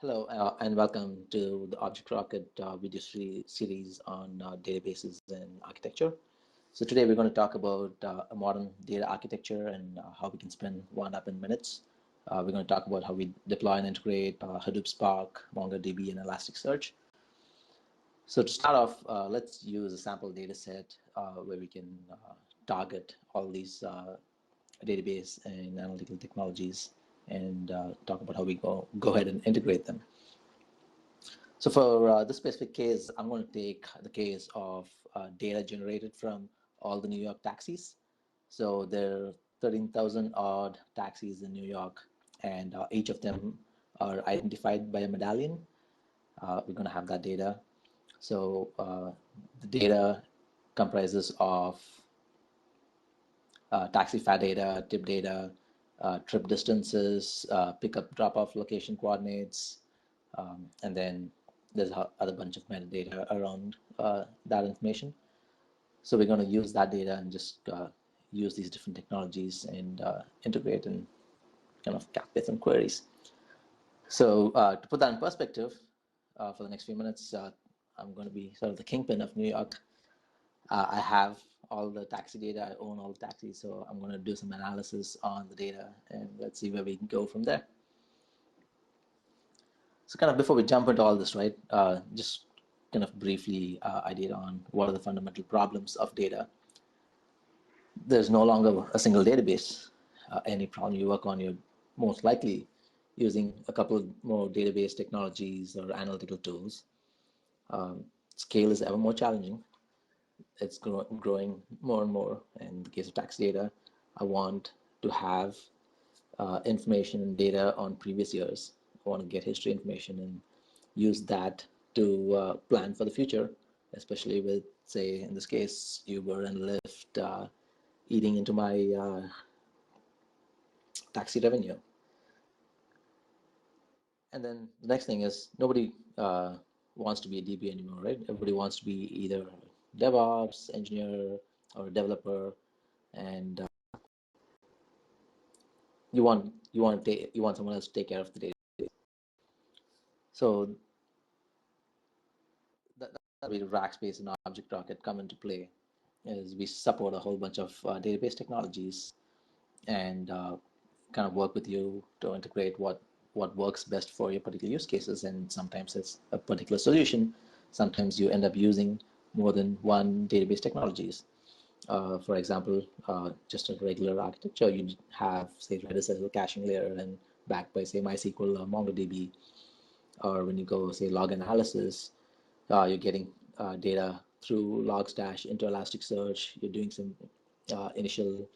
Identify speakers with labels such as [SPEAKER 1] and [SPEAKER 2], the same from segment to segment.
[SPEAKER 1] Hello, and welcome to the Object Rocket video series on databases and architecture. So today we're going to talk about a modern data architecture and how we can spin one up in minutes. We're going to talk about how we deploy and integrate Hadoop, Spark, MongoDB, and ElasticSearch. So to start off, let's use a sample data set where we can target all these database and analytical technologies and talk about how we go ahead and integrate them. So for this specific case, I'm going to take the case of data generated from all the New York taxis. So there are 13,000 odd taxis in New York, and each of them are identified by a medallion. We're going to have that data. So the data comprises of taxi fare data, tip data, trip distances, pickup drop-off location coordinates, and then there's a other bunch of metadata around that information. So we're going to use that data and just use these different technologies and integrate and kind of calculate some queries. So to put that in perspective, for the next few minutes, I'm going to be sort of the kingpin of New York. I have all the taxi data. I own all the taxis, so I'm going to do some analysis on the data, and let's see where we can go from there. So kind of before we jump into all this, right, just kind of briefly idea on what are the fundamental problems of data. There's no longer a single database. Any problem you work on, you're most likely using a couple more database technologies or analytical tools. Scale is ever more challenging. It's growing more and more. In the case of tax data, I want to have information and data on previous years. I want to get history information and use that to plan for the future, especially with, say, in this case, Uber and Lyft eating into my taxi revenue. And then the next thing is nobody wants to be a DB anymore, right? Everybody wants to be either DevOps, engineer, or developer, and you want someone else to take care of the data. So that's where Rackspace and Object Rocket come into play. Is we support a whole bunch of database technologies and kind of work with you to integrate what works best for your particular use cases. And sometimes it's a particular solution. Sometimes you end up using more than one database technologies. For example, just a regular architecture, you have, say, Redis as a caching layer and backed by, say, MySQL or MongoDB. Or when you go, say, log analysis, you're getting data through Logstash into Elasticsearch. You're doing some initial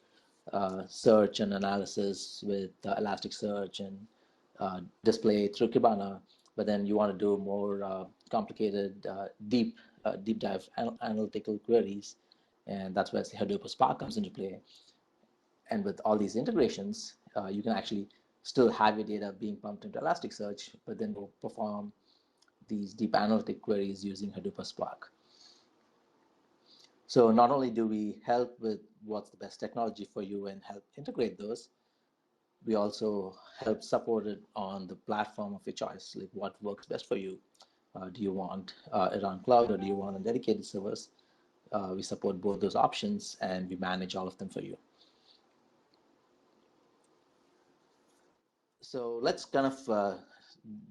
[SPEAKER 1] search and analysis with Elasticsearch and display through Cabana. But then you want to do more complicated, deep dive analytical queries. And that's where Hadoop or Spark comes into play. And with all these integrations, you can actually still have your data being pumped into Elasticsearch, but then go perform these deep analytic queries using Hadoop or Spark. So not only do we help with what's the best technology for you and help integrate those, we also help support it on the platform of your choice, like what works best for you. Do you want it on cloud or do you want on dedicated servers? We support both those options and we manage all of them for you. So let's kind of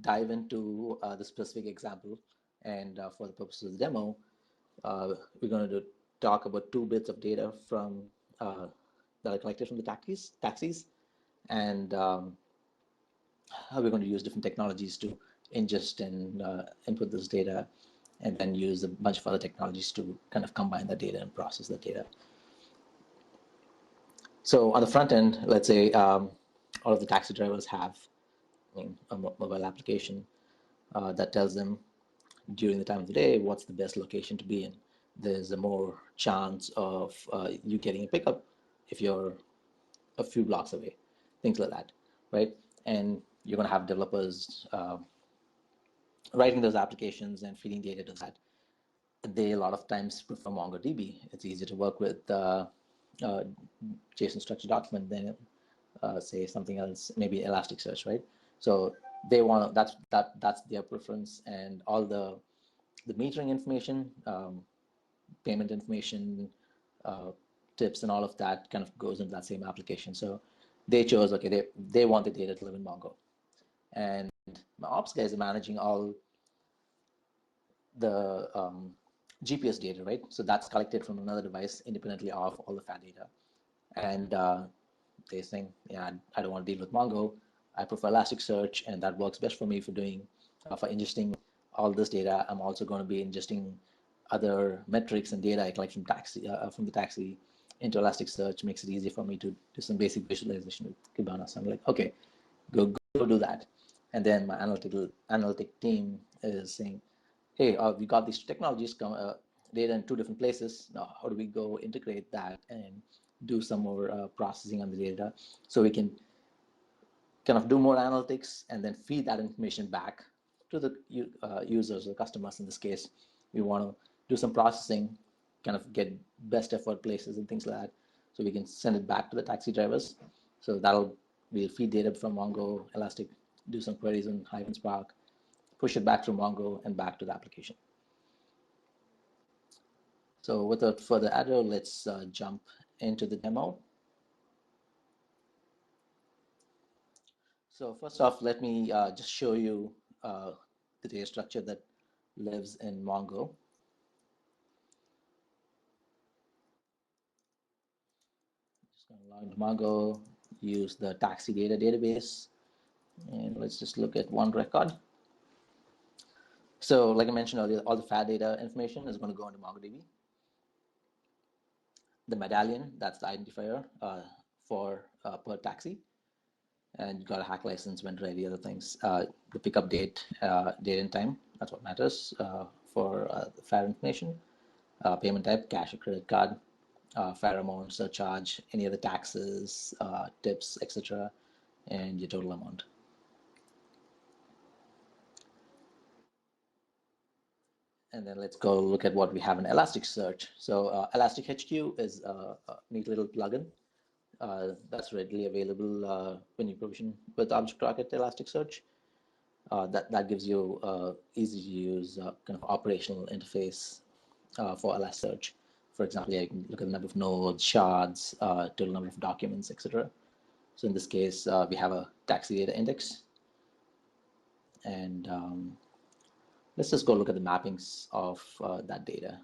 [SPEAKER 1] dive into the specific example. And for the purposes of the demo, we're going to talk about 2 bits of data from that are collected from the taxis, and we're going to use different technologies to ingest and input this data, and then use a bunch of other technologies to kind of combine the data and process the data. So on the front end, let's say all of the taxi drivers have a mobile application that tells them during the time of the day what's the best location to be in. There's a more chance of you getting a pickup if you're a few blocks away, things like that, right? And you're going to have developers writing those applications and feeding data to that. They a lot of times prefer MongoDB. It's easier to work with JSON structured document than say something else, maybe Elasticsearch, right? So they want to, that's their preference, and all the metering information, payment information, tips, and all of that kind of goes into that same application. So they chose, okay, they want the data to live in Mongo, and my ops guys are managing all the GPS data, right? So that's collected from another device independently of all the FAT data, and they're saying, yeah, I don't want to deal with Mongo. I prefer Elasticsearch, and that works best for me for doing for ingesting all this data. I'm also going to be ingesting other metrics and data I collect from the taxi into Elasticsearch. Makes it easy for me to do some basic visualization with Cabana. So I'm like, okay, go do that. And then my analytic team is saying, hey, we got these technologies data in two different places. Now, how do we go integrate that and do some more processing on the data so we can kind of do more analytics and then feed that information back to the users or customers. In this case, we want to do some processing, kind of get best effort places and things like that, so we can send it back to the taxi drivers. So we'll feed data from Mongo, Elastic, do some queries in Hive and Spark, push it back from Mongo and back to the application. So without further ado, let's jump into the demo. So first off, let me just show you the data structure that lives in Mongo. Just going to log into Mongo, use the taxi data database, and let's just look at one record. So like I mentioned earlier, all the FAT data information is going to go into MongoDB. The medallion, that's the identifier for per taxi. And you got a hack license, vendor ID, other things. The pickup date, date and time, that's what matters for FAT information. Payment type, cash or credit card, fair amount, surcharge, any other taxes, tips, etc., and your total amount. And then let's go look at what we have in Elasticsearch. So Elastic HQ is a neat little plugin that's readily available when you provision with Object Rocket Elasticsearch. That gives you easy to use kind of operational interface for Elasticsearch. For example, you can look at the number of nodes, shards, total number of documents, etc. So in this case, we have a taxi data index, and let's just go look at the mappings of that data.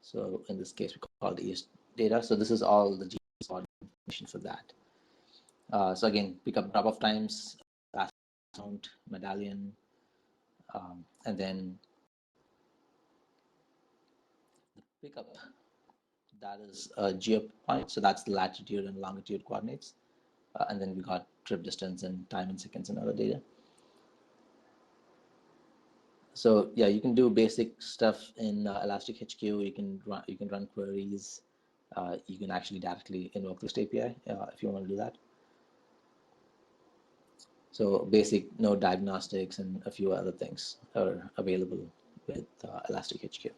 [SPEAKER 1] So in this case, we call it ES data. So this is all the GPS information for that. So again, pick up drop-off times, last count, medallion, and then the pickup, that is a geo point. So that's the latitude and longitude coordinates. And then we got trip distance and time in seconds and other data. So yeah, you can do basic stuff in Elastic HQ. You can run queries. You can actually directly invoke this API if you want to do that. So basic node diagnostics and a few other things are available with Elastic HQ.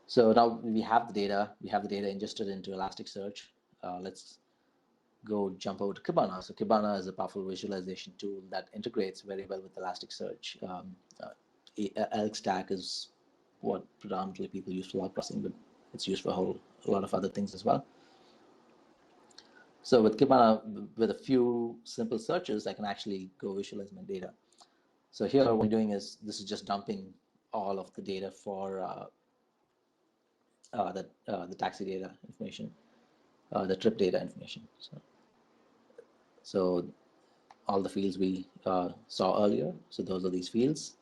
[SPEAKER 1] So now we have the data. We have the data ingested into Elasticsearch. Let's go jump over to Cabana. So Cabana is a powerful visualization tool that integrates very well with Elasticsearch. Elk Stack is what predominantly people use for log processing, but it's used for a lot of other things as well. So with Cabana, with a few simple searches, I can actually go visualize my data. So here what I'm doing is, this is just dumping all of the data for the taxi data information, the trip data information. So all the fields we saw earlier. So those are these fields.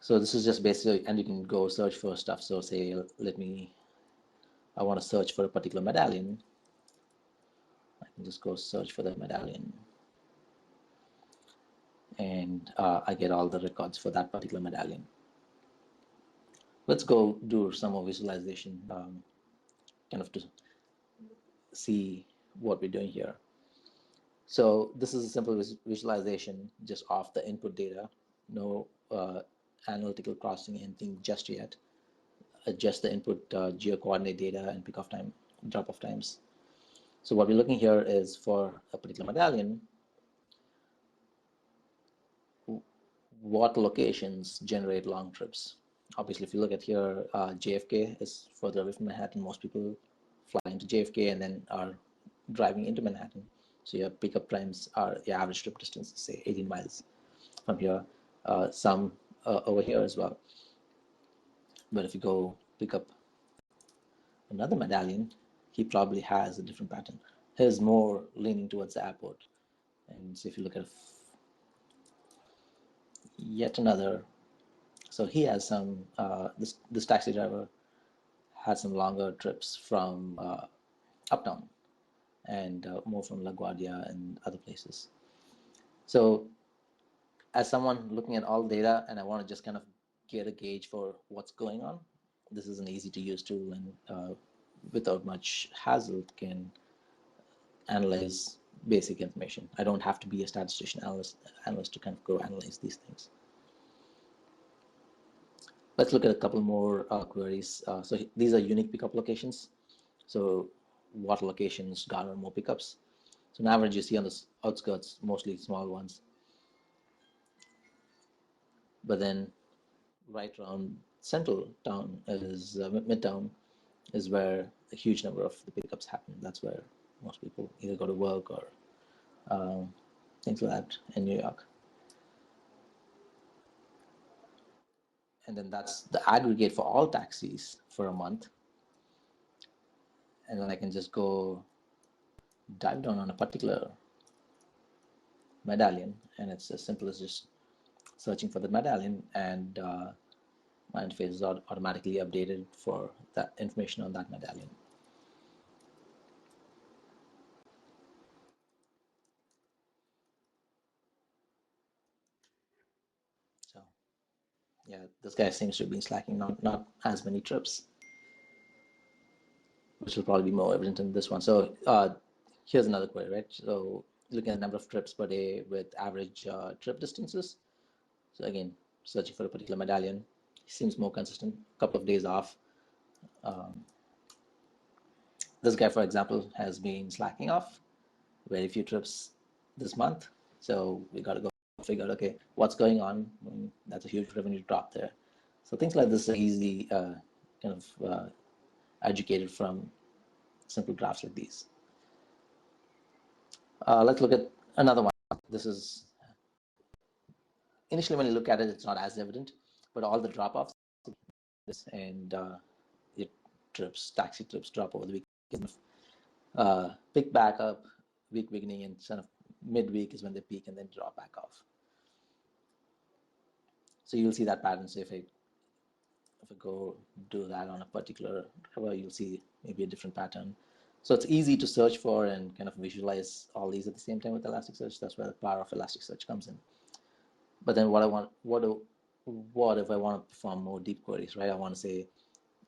[SPEAKER 1] So this is just basically, and you can go search for stuff. So say, I want to search for a particular medallion. I can just go search for that medallion. And I get all the records for that particular medallion. Let's go do some more visualization, kind of to see what we're doing here. So this is a simple visualization just off the input data, no analytical processing, anything just yet. Just the input geo-coordinate data and pick-off time, drop-off times. So what we're looking here is for a particular medallion, what locations generate long trips. Obviously, if you look at here, JFK is further away from Manhattan. Most people fly into JFK and then are driving into Manhattan. So your pickup times are, your average trip distance is say 18 miles from here. Some over here as well. But if you go pick up another medallion, he probably has a different pattern. His more leaning towards the airport. And so if you look at yet another, so he has some, this taxi driver had some longer trips from uptown and more from LaGuardia and other places. So as someone looking at all data and I want to just kind of get a gauge for what's going on, this is an easy to use tool and without much hassle can analyze basic information. I don't have to be a statistician analyst to kind of go analyze these things. Let's look at a couple more queries. So these are unique pickup locations. So what locations garner more pickups? So on average, you see on the outskirts, mostly small ones. But then right around central town is midtown is where a huge number of the pickups happen. That's where most people either go to work or things like that in New York. And then that's the aggregate for all taxis for a month. And then I can just go dive down on a particular medallion, and it's as simple as just searching for the medallion, and my interface is automatically updated for that information on that medallion. So yeah, this guy seems to have been slacking, not as many trips, which will probably be more evident in this one. So here's another query, right? So looking at the number of trips per day with average trip distances. So again, searching for a particular medallion, seems more consistent, a couple of days off. This guy, for example, has been slacking off, very few trips this month. So we got to go figure out, okay, what's going on? That's a huge revenue drop there. So things like this are easily kind of educated from simple graphs like these. Let's look at another one. This is, initially when you look at it, it's not as evident, but all the drop-offs and trips, taxi trips drop over the weekend. Pick back up week beginning and sort of midweek is when they peak and then drop back off. So you'll see that pattern. So if I go do that on a particular driver, you'll see maybe a different pattern. So it's easy to search for and kind of visualize all these at the same time with Elasticsearch. That's where the power of Elasticsearch comes in. But then what if I want to perform more deep queries, right? I want to say,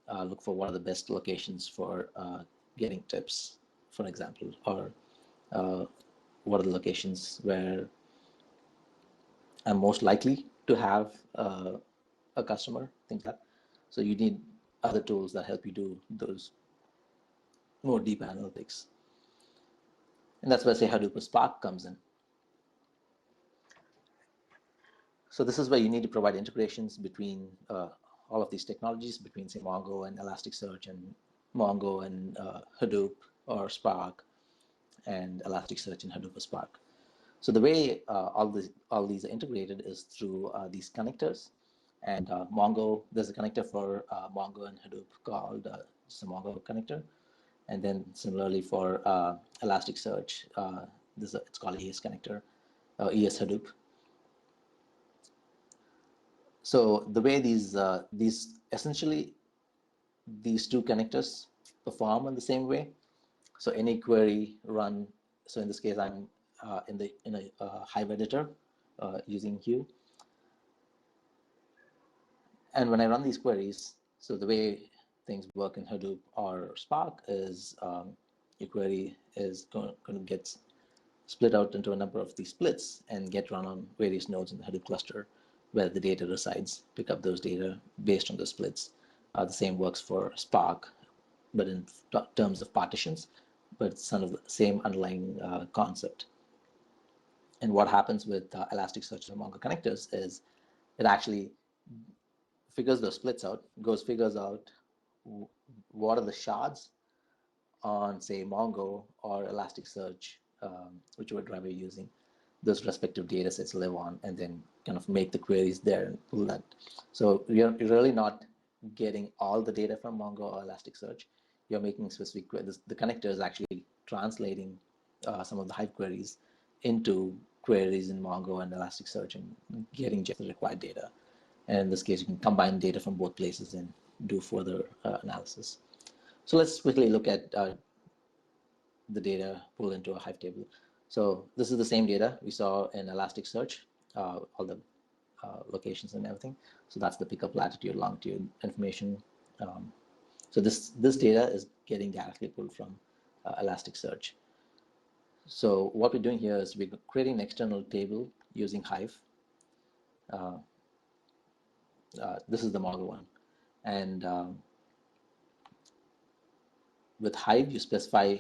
[SPEAKER 1] look for what are the best locations for getting tips, for example, or what are the locations where I'm most likely to have a customer, things like that. So you need other tools that help you do those more deep analytics. And that's where, say, Hadoop or Spark comes in. So this is where you need to provide integrations between all of these technologies, between, say, Mongo and Elasticsearch, and Mongo and Hadoop or Spark, and Elasticsearch and Hadoop or Spark. So the way all these are integrated is through these connectors. And Mongo, there's a connector for Mongo and Hadoop called just a Mongo connector. And then similarly for Elasticsearch, it's called ES connector, ES Hadoop. So the way these essentially these two connectors perform in the same way. So any query run. So in this case, I'm in a Hive editor using Hue. And when I run these queries, so the way things work in Hadoop or Spark is your query is going to get split out into a number of these splits and get run on various nodes in the Hadoop cluster where the data resides, pick up those data based on the splits. The same works for Spark, but in terms of partitions, but it's sort of the same underlying concept. And what happens with Elasticsearch and Mongo connectors is it actually figures those splits out, figures out what are the shards on, say, Mongo or Elasticsearch, whichever driver you're using, those respective data sets live on, and then kind of make the queries there and pull that. So you're really not getting all the data from Mongo or Elasticsearch. You're making specific queries. The connector is actually translating some of the Hive queries into queries in Mongo and Elasticsearch and getting just the required data. And in this case, you can combine data from both places and do further analysis. So let's quickly look at the data pulled into a Hive table. So this is the same data we saw in Elasticsearch, all the locations and everything. So that's the pickup latitude, longitude information. So this data is getting directly pulled from Elasticsearch. So what we're doing here is we're creating an external table using Hive. This is the Mongo one. And with Hive, you specify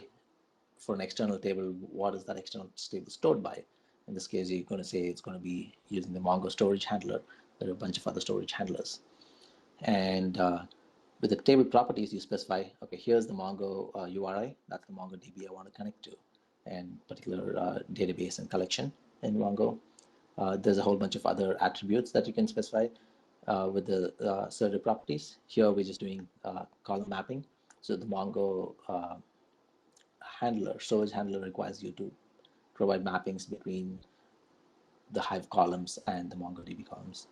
[SPEAKER 1] for an external table, what is that external table stored by? In this case, you're going to say it's going to be using the Mongo storage handler. There are a bunch of other storage handlers. And with the table properties, you specify, okay, here's the Mongo URI. That's the MongoDB I want to connect to, and particular database and collection in Mongo. There's a whole bunch of other attributes that you can specify with the server properties. Here, we're just doing column mapping. So the Mongo storage handler requires you to provide mappings between the Hive columns and the MongoDB columns.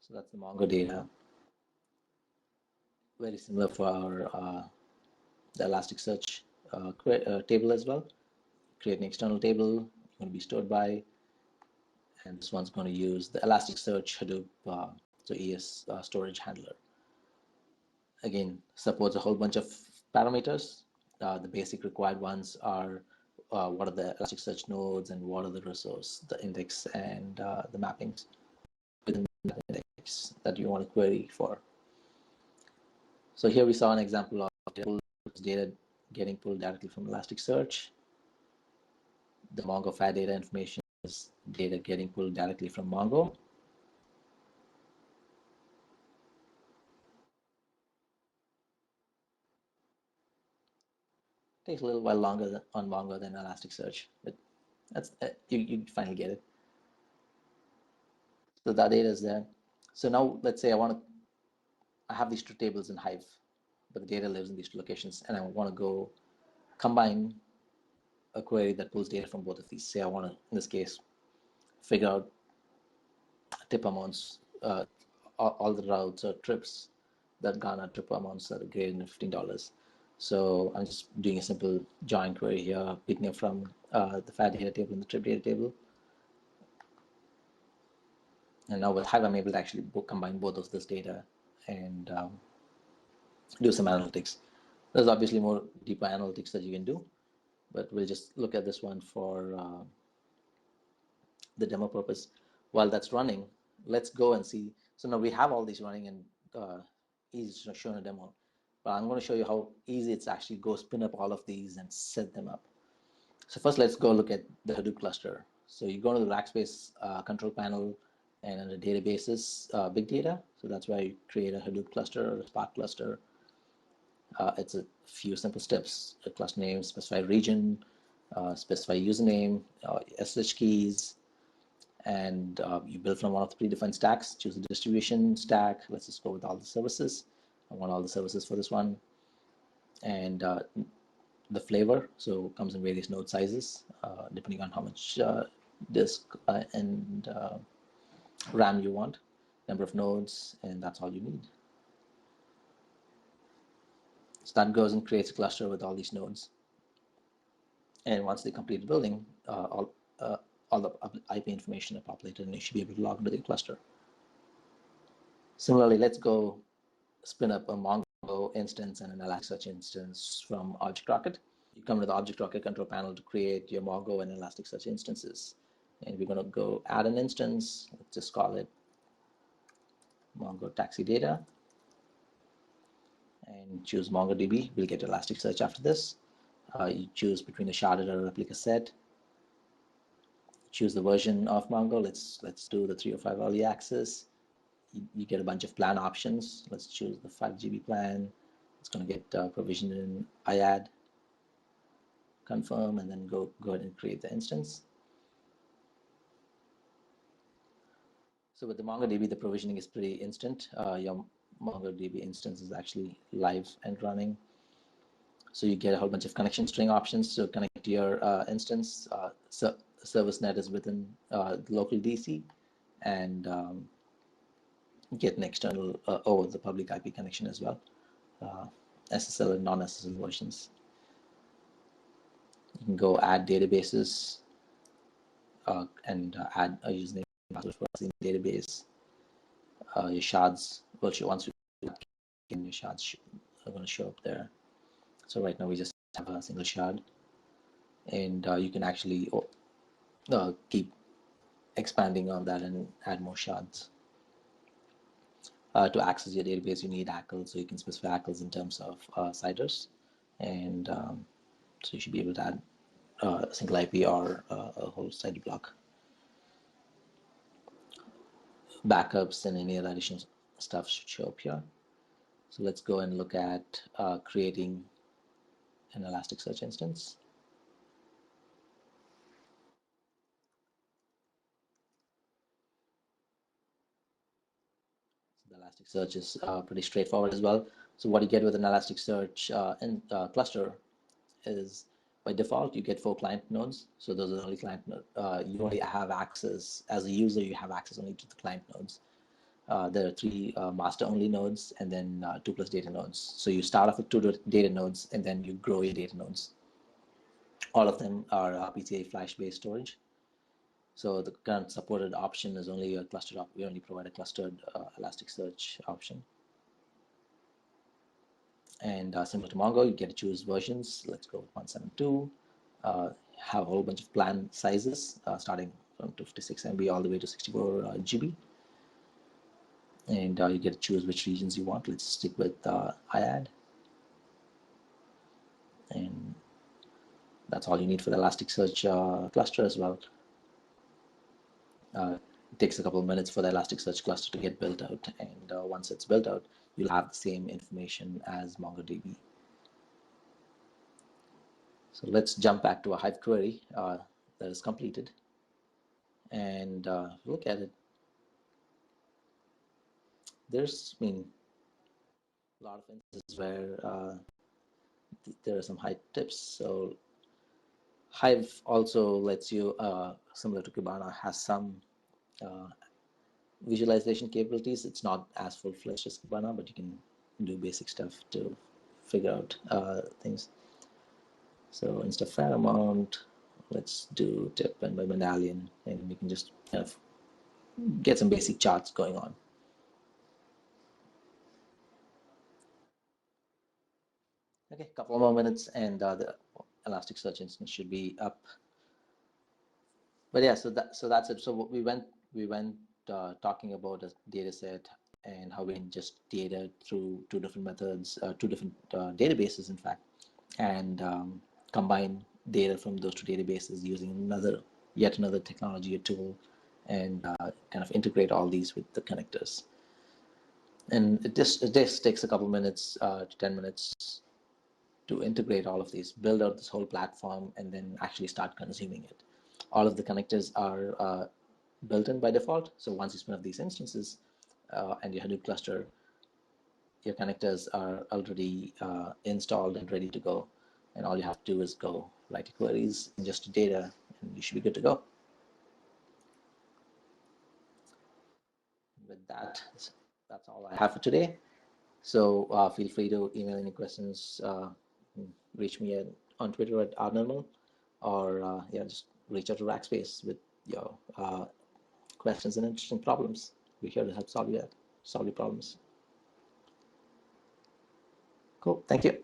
[SPEAKER 1] So that's the Mongo data. Very similar for the Elasticsearch table as well. Create an external table, going to be stored by, and this one's going to use the Elasticsearch Hadopp, so ES storage handler. Again, supports a whole bunch of parameters. The basic required ones are what are the Elasticsearch nodes and what are the resource, the index, and the mappings within the index that you want to query for. So here we saw an example of data getting pulled directly from Elasticsearch. The Mongo fat data information is data getting pulled directly from Mongo. Takes a little while longer on Mongo than Elasticsearch, but that's you finally get it. So that data is there. So now let's say I have these two tables in Hive, but the data lives in these two locations, and I want to go combine a query that pulls data from both of these. Say I want to, in this case, figure out tip amounts, all the routes or trips that garner trip amounts that are greater than $15. So I'm just doing a simple join query here, picking up from the fat data table and the trip data table. And now with Hive, I'm able to actually combine both of this data and do some analytics. There's obviously more deeper analytics that you can do, but we'll just look at this one for the demo purpose. While that's running, let's go and see. So now we have all these running and easy to show in a demo, but I'm going to show you how easy it's actually go spin up all of these and set them up. So first, let's go look at the Hadoop cluster. So you go to the Rackspace control panel, and under databases, big data. So that's where you create a Hadoop cluster or a Spark cluster. It's a few simple steps: a cluster name, specify region, specify username, SSH keys, and you build from one of the predefined stacks. Choose the distribution stack. Let's just go with all the services. I want all the services for this one, and the flavor. So it comes in various node sizes, depending on how much disk and RAM you want, number of nodes, and that's all you need. So that goes and creates a cluster with all these nodes. And once they complete the building, all the IP information are populated, and you should be able to log into the cluster. Similarly, let's go spin up a Mongo instance and an Elasticsearch instance from ObjectRocket. You come to the ObjectRocket control panel to create your Mongo and Elasticsearch instances. And we're going to go add an instance. Let's just call it Mongo taxi data. And choose MongoDB. We'll get Elasticsearch after this. You choose between a sharded or a replica set. choose the version of Mongo. Let's do the 305 early access. You get a bunch of plan options. Let's choose the 5 GB plan. It's going to get provisioned in IAD, confirm, and then go ahead and create the instance. So with the MongoDB, the provisioning is pretty instant. Your MongoDB instance is actually live and running. So you get a whole bunch of connection string options to connect to your instance. Service net is within local DC, and get an external over the public IP connection as well. SSL and non-SSL versions. You can go add databases and add a username password for the database. Your shards, once you in your shards are going to show up there. So right now we just have a single shard, and you can actually keep expanding on that and add more shards. To access your database, you need ACLs, so you can specify ACLs in terms of CIDRs, and so you should be able to add a single IP or a whole CIDR block. Backups and any other additional stuff should show up here. So let's go and look at creating an Elasticsearch instance. So the Elasticsearch is pretty straightforward as well. So what you get with an Elasticsearch cluster is, by default, you get 4 client nodes. So those are the only client nodes. You only have access, as a user, you have access only to the client nodes. There are 3 master-only nodes, and then 2 plus data nodes. So you start off with 2 data nodes, and then you grow your data nodes. All of them are PCI Flash-based storage. So the current supported option is only a clustered. We only provide a clustered Elasticsearch option. And similar to Mongo, you get to choose versions. Let's go with 172. Have a whole bunch of plan sizes, starting from 256 MB all the way to 64 GB. And you get to choose which regions you want. Let's stick with IAD. And that's all you need for the Elasticsearch cluster as well. It takes a couple of minutes for the Elasticsearch cluster to get built out, and once it's built out, you'll have the same information as MongoDB. So let's jump back to a Hive query that is completed, and look at it. There's been a lot of instances where there are some Hive tips. So Hive also lets you, similar to Cabana, has some visualization capabilities. It's not as full-fledged as Cabana, but you can do basic stuff to figure out things. So instead of fair amount, let's do tip and by medallion, and we can just kind of get some basic charts going on. Okay, a couple more minutes, and the Elasticsearch instance should be up. But yeah, so that's it. So we went talking about a data set and how we ingest data through 2 different methods, 2 different databases, in fact, and combine data from those 2 databases using yet another technology or tool, and kind of integrate all these with the connectors. And it just takes a couple minutes to 10 minutes to integrate all of these, build out this whole platform, and then actually start consuming it. All of the connectors are built in by default. So once you spin up these instances and your Hadoop cluster, your connectors are already installed and ready to go. And all you have to do is go write your queries, ingest the data, and you should be good to go. With that, that's all I have for today. So feel free to email any questions. Reach me on Twitter at rnormal, or yeah, just reach out to Rackspace with your questions and interesting problems. We're here to help solve your problems. Cool. Thank you.